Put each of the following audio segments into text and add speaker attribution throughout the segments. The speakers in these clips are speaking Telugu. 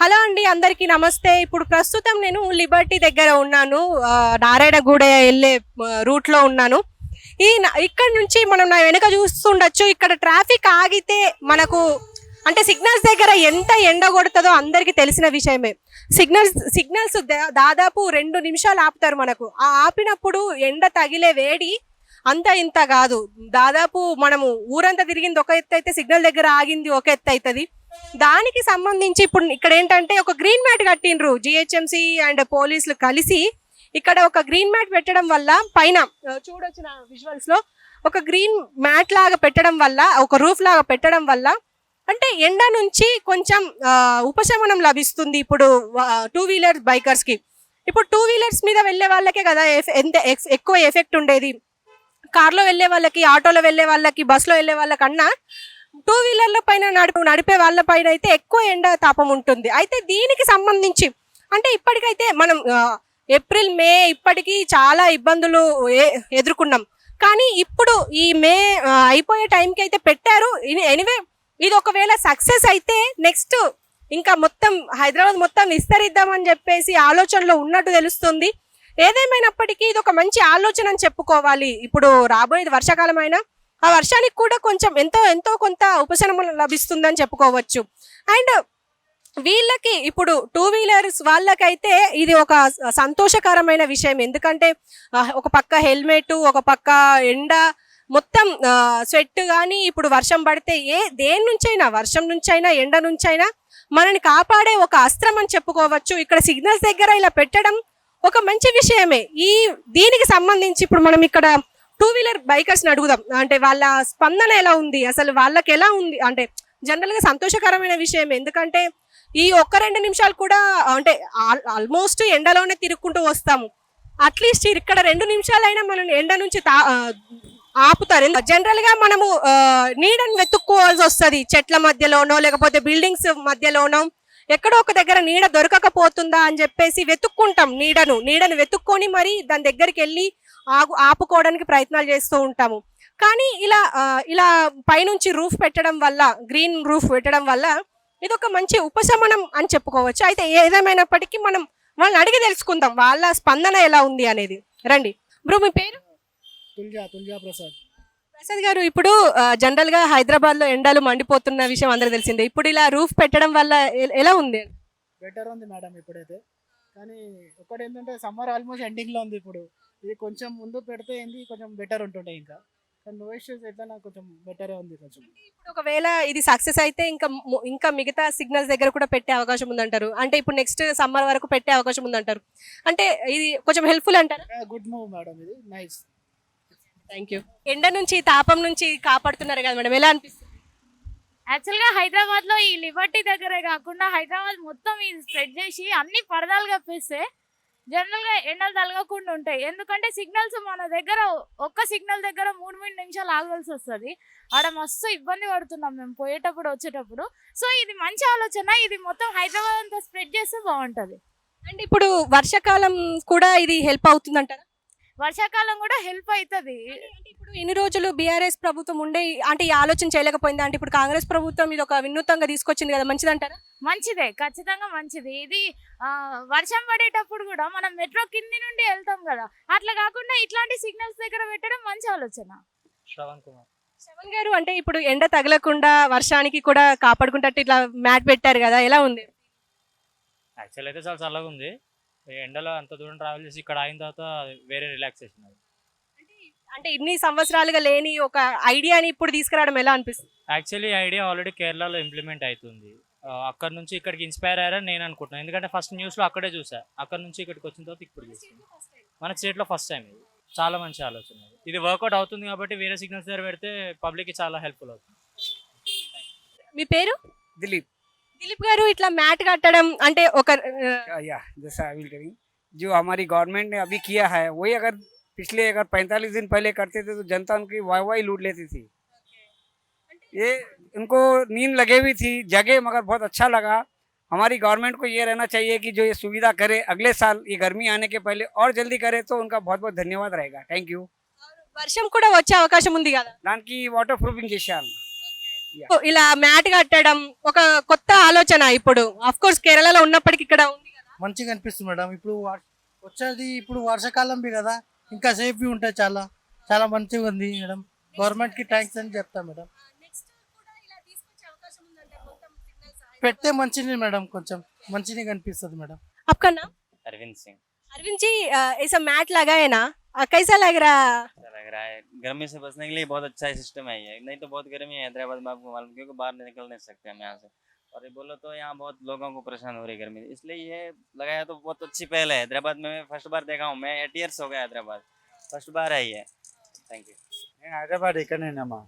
Speaker 1: హలో అండి, అందరికీ నమస్తే. ఇప్పుడు ప్రస్తుతం నేను లిబర్టీ దగ్గర ఉన్నాను. నారాయణగూడ వెళ్ళే రూట్లో ఉన్నాను. ఇక్కడ నుంచి మనం నా వెనుక చూస్తుండొచ్చు. ఇక్కడ ట్రాఫిక్ ఆగితే మనకు అంటే సిగ్నల్స్ దగ్గర ఎంత ఎండ కొడుతుందో అందరికీ తెలిసిన విషయమే. సిగ్నల్స్ దాదాపు 2 నిమిషాలు ఆపుతారు మనకు. ఆ ఆపినప్పుడు ఎండ తగిలే వేడి అంత ఇంత కాదు. దాదాపు మనము ఊరంతా తిరిగింది ఒక ఎత్తు అయితే, సిగ్నల్ దగ్గర ఆగింది ఒక ఎత్తు అవుతుంది. దానికి సంబంధించి ఇప్పుడు ఇక్కడ ఏంటంటే ఒక గ్రీన్ మ్యాట్ కట్టిండ్రు జిహెచ్ఎంసి అండ్ పోలీసులు కలిసి. ఇక్కడ ఒక గ్రీన్ మ్యాట్ పెట్టడం వల్ల పైన చూడొచ్చిన విజువల్స్ లో ఒక గ్రీన్ మ్యాట్ లాగా పెట్టడం వల్ల, ఒక రూఫ్ లాగా పెట్టడం వల్ల అంటే ఎండ నుంచి కొంచెం ఉపశమనం లభిస్తుంది. ఇప్పుడు 2 వీలర్ బైకర్స్ కి, ఇప్పుడు 2 వీలర్స్ మీద వెళ్ళే వాళ్ళకే కదా ఎంత ఎక్కువ ఎఫెక్ట్ ఉండేది. కార్లో వెళ్ళే వాళ్ళకి, ఆటోలో వెళ్ళే వాళ్ళకి, బస్సులో వెళ్ళే వాళ్ళకన్నా 2 వీలర్ల పైన నడిపే వాళ్ళ పైన అయితే ఎక్కువ ఎండ తాపం ఉంటుంది. అయితే దీనికి సంబంధించి అంటే ఇప్పటికైతే మనం ఏప్రిల్ మే ఇప్పటికీ చాలా ఇబ్బందులు ఎదుర్కొన్నాం. కానీ ఇప్పుడు ఈ మే అయిపోయే టైంకి అయితే పెట్టారు. ఎనీవే ఇది ఒకవేళ సక్సెస్ అయితే నెక్స్ట్ ఇంకా మొత్తం హైదరాబాద్ మొత్తం విస్తరిద్దామని చెప్పేసి ఆలోచనలో ఉన్నట్టు తెలుస్తుంది. ఏదేమైనప్పటికీ ఇది ఒక మంచి ఆలోచన అని చెప్పుకోవాలి. ఇప్పుడు రాబోయేది వర్షాకాలం అయినా ఆ వర్షానికి కూడా కొంచెం ఎంతో కొంత ఉపశమనం లభిస్తుందని చెప్పుకోవచ్చు. అండ్ వీళ్ళకి ఇప్పుడు 2 వీలర్స్ వాళ్ళకైతే ఇది ఒక సంతోషకరమైన విషయం. ఎందుకంటే ఒక పక్క హెల్మెట్, ఒక పక్క ఎండ, మొత్తం స్వెట్. కానీ ఇప్పుడు వర్షం పడితే దేని నుంచైనా, వర్షం నుంచైనా ఎండ నుంచైనా మనని కాపాడే ఒక అస్త్రం అని చెప్పుకోవచ్చు. ఇక్కడ సిగ్నల్స్ దగ్గర ఇలా పెట్టడం ఒక మంచి విషయమే. దీనికి సంబంధించి ఇప్పుడు మనం ఇక్కడ 2 వీలర్ బైకర్స్ని అడుగుదాం. అంటే వాళ్ళ స్పందన ఎలా ఉంది, అసలు వాళ్ళకి ఎలా ఉంది అంటే జనరల్గా సంతోషకరమైన విషయం. ఎందుకంటే ఈ 1-2 నిమిషాలు కూడా అంటే ఆల్మోస్ట్ ఎండలోనే తిరుక్కుంటూ వస్తాము. అట్లీస్ట్ ఇక్కడ 2 నిమిషాలైనా మనం ఎండ నుంచి ఆపుతారు. జనరల్గా మనము నీడని వెతుక్కోవాల్సి వస్తుంది. చెట్ల మధ్యలోనో లేకపోతే బిల్డింగ్స్ మధ్యలోనో ఎక్కడో ఒక దగ్గర నీడ దొరకకపోతుందా అని చెప్పేసి వెతుక్కుంటాం. నీడను వెతుక్కొని మరి దాని దగ్గరికి వెళ్ళి ఆపుకోవడానికి ప్రయత్నాలు చేస్తూ ఉంటాము. కానీ ఇలా పైనుంచి రూఫ్ పెట్టడం వల్ల, గ్రీన్ రూఫ్ పెట్టడం వల్ల ఇది ఒక మంచి ఉపశమనం అని చెప్పుకోవచ్చు. అయితే ఏదేమైనప్పటికీ మనం వాళ్ళని అడిగి తెలుసుకుందాం వాళ్ళ స్పందన ఎలా ఉంది అనేది. రండి బ్రో, మీ పేరు?
Speaker 2: తుల్జా
Speaker 1: ప్రసాద్ గారు, ఇప్పుడు జనరల్ గా హైదరాబాద్ లో ఎండలు మండిపోతున్న విషయం అందరికి తెలిసిందే. ఇప్పుడు ఇలా రూఫ్ పెట్టడం వల్ల ఎలా ఉంది?
Speaker 2: బెటర్ ఉంది మేడం ఇప్పుడైతే. కానీ ఒకటి ఏంటంటే సమ్మర్ ఆల్మోస్ట్ ఎండింగ్ లో ఉంది. ఇప్పుడు ఇది కొంచెం ముందు పెడితే ఏంది కొంచెం బెటర్ ఉంటుండే. ఇంకా కానీ నో ఇష్యూస్ ఎట్లా కొంచెం బెటరే ఉంది కొంచెం.
Speaker 1: ఇప్పుడు ఒకవేళ ఇది సక్సెస్ అయితే ఇంకా మిగతా సిగ్నల్స్ దగ్గర కూడా పెట్టే అవకాశం ఉందంటారు. అంటే ఇప్పుడు నెక్స్ట్ సమ్మర్ వరకు పెట్టే అవకాశం ఉందంటారు. అంటే ఇది కొంచెం హెల్ప్ఫుల్ అంటారు.
Speaker 2: గుడ్ మూవ్ మేడం, ఇది నైస్.
Speaker 1: Thank you. ఎండ నుంచి, తాపం నుంచి కాపాడుతున్నారు కదా మేడం, ఎలా అనిపిస్తుంది?
Speaker 3: యాక్చువల్గా హైదరాబాద్లో ఈ లిబర్టీ దగ్గరే కాకుండా హైదరాబాద్ మొత్తం ఇది స్ప్రెడ్ చేసి అన్ని పరదాలు కప్పేస్తే జనరల్గా ఎండలు తలగకుండా ఉంటాయి. ఎందుకంటే సిగ్నల్స్ మన దగ్గర ఒక్క సిగ్నల్ దగ్గర 3 నిమిషాలు ఆగాల్సి వస్తుంది. ఆడ మస్తు ఇబ్బంది పడుతున్నాం మేము పోయేటప్పుడు వచ్చేటప్పుడు. సో ఇది మంచి ఆలోచన. ఇది మొత్తం హైదరాబాద్ అంతా స్ప్రెడ్ చేస్తే బాగుంటుంది.
Speaker 1: అండ్ ఇప్పుడు వర్షాకాలం కూడా ఇది హెల్ప్ అవుతుందంటారా?
Speaker 3: వర్షాకాలం కూడా హెల్ప్ అవుతుంది.
Speaker 1: అంటే ఇప్పుడు ఇన్ని రోజులు బీఆర్ఎస్ ప్రభుత్వం ఉండే అంటే ఈ ఆలోచన చేయలేకపోయిందా? అంటే ఇప్పుడు కాంగ్రెస్ ప్రభుత్వం ఇది ఒక వినూత్నంగా తీసుకొచ్చింది కదా, మంచిదంటారా?
Speaker 3: మంచిదే, ఖచ్చితంగా మంచిది. ఇది వర్షం పడేటప్పుడు కూడా మనం మెట్రో కింది నుండి వెళ్తాం కదా, అట్లా కాకుండా ఇట్లాంటి సిగ్నల్స్ దగ్గర పెట్టడం మంచి ఆలోచన.
Speaker 1: శ్రవణ్ గారు, అంటే ఇప్పుడు ఎండ తగలకుండా వర్షానికి కూడా కాపాడుకుంటట్టు ఇట్లా మ్యాట్ పెట్టారు కదా, ఎలా ఉంది?
Speaker 4: యాక్చువల్ అయితే చాలా చల్లగా ఉంది. ఎండలో అంత దూరం ట్రావెల్ చేసి ఇక్కడ అయిన తర్వాత వేరే రిలాక్సేషన్ అది.
Speaker 1: అంటే ఇన్ని సంవత్సరాలుగా లేని ఒక ఐడియాని ఇప్పుడు తీసుకురావడం ఎలా అనిపిస్తుంది?
Speaker 4: యాక్చువల్లీ ఐడియా ఆల్రెడీ కేరళలో ఇంప్లిమెంట్ అవుతుంది. అక్కడ నుంచి ఇక్కడికి ఇన్స్పైర్ అయ్యారని నేను అనుకుంటున్నాను. ఎందుకంటే ఫస్ట్ న్యూస్లో అక్కడే చూసా, అక్కడ నుంచి ఇక్కడికి వచ్చిన తర్వాత ఇప్పుడు చూస్తాను. మన స్టేట్లో ఫస్ట్ టైం ఇది. చాలా మంచి ఆలోచన. ఇది వర్కౌట్ అవుతుంది కాబట్టి వేరే సిగ్నల్స్ దగ్గర పెడితే పబ్లిక్కి చాలా హెల్ప్ఫుల్ అవుతుంది.
Speaker 1: మీ పేరు?
Speaker 5: दिलीप।
Speaker 1: दिलीप గారు, ఇట్లా మ్యాట్ కట్టడం అంటే ఒక
Speaker 5: जैसा आई विल टेलिंग, जो हमारी गवर्नमेंट ने अभी किया है वही अगर पिछले 45 दिन पहले करते थे तो जनता उनकी वाई लूट लेती थी। ये उनको नींद लगे हुई थी, जगह मगर बहुत अच्छा लगा। हमारी गवर्नमेंट को ये रहना चाहिए कि जो ये सुविधा करे अगले साल ये गर्मी आने के पहले और जल्दी करे तो उनका बहुत बहुत धन्यवाद रहेगा। Thank you.
Speaker 1: వర్షం కూడా వచ్చే అవకాశం ఉంది కదా,
Speaker 5: దానికి వాటర్ ప్రూఫింగ్ చేశారు.
Speaker 1: ఇలా మ్యాట్ కట్టడం ఒక కొత్త ఆలోచన ఇప్పుడు అఫ్ కోర్స్ కేరళలో ఉన్నప్పటికీ ఇక్కడ ఉంది కదా.
Speaker 6: మంచిగా అనిపిస్తుంది మేడం. ఇప్పుడు వచ్చేది ఇప్పుడు వర్షాకాలం కదా, ఇంకా సేఫ్ ఉంటాయి. చాలా చాలా మంచిగా ఉంది మేడం. గవర్నమెంట్ కి థ్యాంక్స్ అని చెప్తా మేడం. పెడితే మంచిది మేడం, కొంచెం మంచిగా కనిపిస్తుంది మేడం.
Speaker 1: आपका नाम?
Speaker 7: अरविंद सिंह।
Speaker 1: अरविंद जी, ऐसा मैट लगा है ना, कैसा लग रहा?
Speaker 7: अच्छा लग रहा है, गर्मी से बचने के लिए बहुत अच्छा सिस्टम है ये। नहीं तो बहुत गर्मी है हैदराबाद में, आपको मालूम, क्योंकि बाहर निकल नहीं सकते हम यहाँ से। और ये बोलो तो यहाँ बहुत लोगों को परेशान हो रही है गर्मी, इसलिए ये लगाया तो बहुत अच्छी पहल है। हैदराबाद में मैं फर्स्ट बार देखा हूँ, मैं 8 years हो गया हैदराबाद, फर्स्ट बार है ये। Thank you.
Speaker 8: నేను హైదరాబాద్ ఇక్కడనేనమ్మా,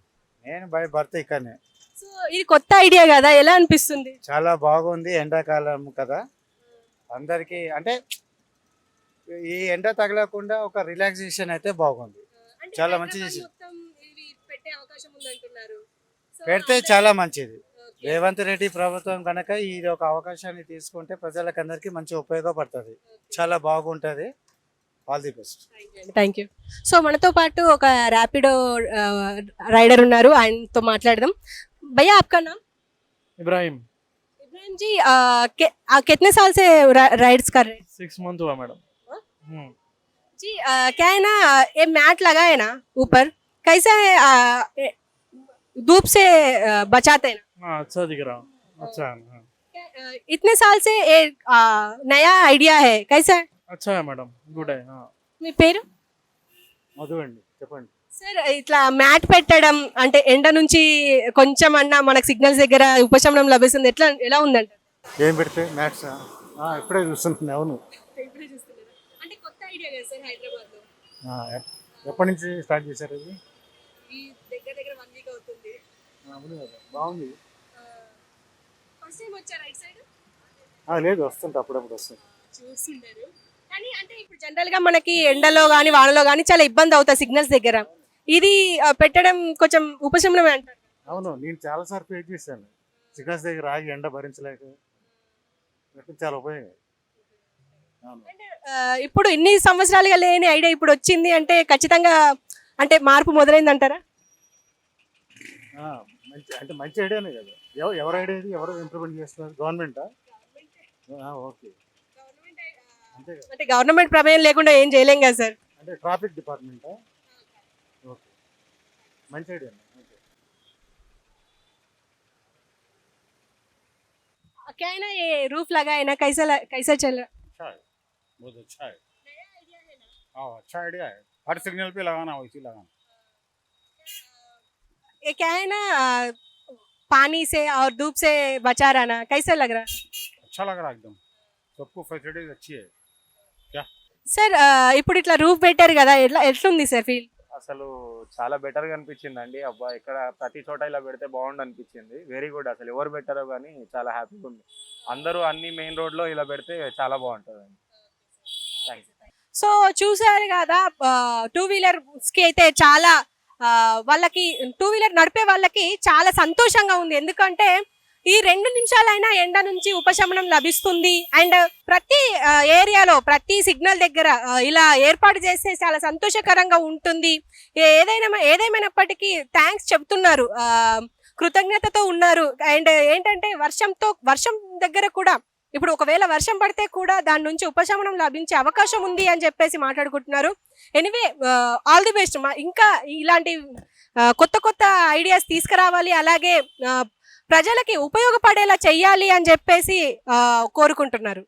Speaker 8: నేను బై బర్త్ ఇక్కడనే.
Speaker 1: సో ఇది కొత్త ఐడియా కదా, ఎలా అనిపిస్తుంది?
Speaker 8: చాలా బాగుంది, ఎండాకాలం కదా అందరికీ, అంటే ఈ ఎండ తగలకుండా ఒక రిలాక్సేషన్ అయితే బాగుంది. చాలా మంచి చేసింది. పెడితే చాలా మంచిది. రేవంత్ రెడ్డి ప్రభుత్వం కనుక ఇది ఒక అవకాశాన్ని తీసుకుంటే ప్రజలకు అందరికీ మంచి ఉపయోగపడుతుంది, చాలా బాగుంటుంది. All the best.
Speaker 1: Thank you. So మనతో పాటు ఒక ర్యాపిడో రైడర్ ఉన్నారు, ఆయనతో మాట్లాడదాం. భయ్యా आपका नाम?
Speaker 9: इब्राहिम।
Speaker 1: इब्राहिम जी, कितने साल से राइड्स कर रहे हैं?
Speaker 9: 6 month हुआ मैडम।
Speaker 1: जी, क्या है ना, ये मैट लगा है ना ऊपर, कैसा है, धूप से बचाते हैं ना?
Speaker 9: हाँ अच्छा दिख रहा, अच्छा है। हाँ।
Speaker 1: इतने साल से ये नया आइडिया है, कैसा है?
Speaker 9: अच्छा है मैडम, गुड है। हाँ
Speaker 1: మీ పేరు?
Speaker 8: మధు అండి, చెప్పండి.
Speaker 1: సార్, ఇట్లా మ్యాట్ పెట్టడం అంటే ఎండ నుంచి కొంచెం అన్నా మనకు సిగ్నల్స్ దగ్గర ఉపశమనం లభిస్తుంది, ఎలా ఉందంట?
Speaker 8: ఏం పెడితే మ్యాథ్స్ ఇప్పుడే చూస్తున్నాను. అవును,
Speaker 1: అంటే కొత్త ఐడియా కదా సార్ హైదరాబాద్ లో.
Speaker 8: ఎప్పటి నుంచి స్టార్ట్ చేశారు ఇది?
Speaker 1: ఈ దగ్గర 1 వీక్ అవుతుంది.
Speaker 8: అవును కదా, బాగుంది.
Speaker 1: ఫస్ట్ టైం వచ్చారా ఇట్ సైడ్?
Speaker 8: లేదు, వస్తుంటా, అప్పుడప్పుడు వస్తుంది.
Speaker 1: చూస్తున్నారు కానీ అంటే ఇప్పుడు జనరల్ గా మనకి ఎండలో గానీ వానలో గానీ చాలా ఇబ్బంది అవుతుంది సిగ్నల్స్ దగ్గర, ఇది పెట్టడం కొంచెం ఉపశమనమే అంటారు.
Speaker 8: అవును, నేను చాలా సార్లు ఫేస్ చేశాను, సిగ్నల్స్ దగ్గర ఆగి ఎండ భరించలేక, చాలా ఉపయోగం.
Speaker 1: అంటే ఇప్పుడు ఇన్ని సంవత్సరాలుగా లేని ఐడియా ఇప్పుడు వచ్చింది అంటే ఖచ్చితంగా అంటే మార్పు మొదలైంది అంటారా?
Speaker 8: మంచి ఐడియానే కదా. ఎవరు ఐడియా ఇది? ఎవరు ఇంప్లిమెంట్ చేస్తున్నారు? గవర్నమెంటా? ఓకే,
Speaker 1: అంటే గవర్నమెంట్ ప్రమేయం లేకుండా ఏం చేయలేం కదా సార్.
Speaker 8: అంటే ట్రాఫిక్ డిపార్ట్మెంటా? ఓకే, మంచి ఐడియా.
Speaker 1: क्या है ना, ये रूफ लगा है ना, कैसा चल रहा?
Speaker 8: अच्छा है, बहुत अच्छा है। हाँ, अच्छा आइडिया है, हर सिग्नल पे लगाना, वैसे लगाना।
Speaker 1: ये क्या है ना, पानी से और धूप से बचा रहना, कैसा लग रहा?
Speaker 8: अच्छा लग रहा है एकदम, सबको फैसिलिटीज अच्छी है।
Speaker 1: సార్, ఇప్పుడు ఇట్లా రూఫ్ పెట్టారు కదా, ఎట్లుంది సార్ ఫీల్?
Speaker 10: అసలు చాలా బెటర్గా అనిపించిందండి. అబ్బా, ఇక్కడ ప్రతి చోట ఇలా పెడితే బాగుండు అనిపించింది. Very good. అసలు ఎవరు పెట్టారో కానీ చాలా హ్యాపీగా ఉంది. అందరూ అన్ని మెయిన్ రోడ్లో ఇలా పెడితే చాలా బాగుంటుందండి. Thank you.
Speaker 1: సో చూసారు కదా, 2 వీలర్స్కి అయితే చాలా వాళ్ళకి 2 వీలర్ నడిపే వాళ్ళకి చాలా సంతోషంగా ఉంది, ఎందుకంటే ఈ 2 నిమిషాలైనా ఎండ నుంచి ఉపశమనం లభిస్తుంది. అండ్ ప్రతి ఏరియాలో ప్రతి సిగ్నల్ దగ్గర ఇలా ఏర్పాటు చేస్తే చాలా సంతోషకరంగా ఉంటుంది. ఏదేమైనప్పటికీ థ్యాంక్స్ చెప్తున్నారు, కృతజ్ఞతతో ఉన్నారు. అండ్ ఏంటంటే వర్షం దగ్గర కూడా ఇప్పుడు ఒకవేళ వర్షం పడితే కూడా దాని నుంచి ఉపశమనం లభించే అవకాశం ఉంది అని చెప్పేసి మాట్లాడుకుంటున్నారు. Anyway, all the best. ఇంకా ఇలాంటి కొత్త ఐడియాస్ తీసుకురావాలి, అలాగే ప్రజలకి ఉపయోగపడేలా చెయ్యాలి అని చెప్పేసి కోరుకుంటున్నారు.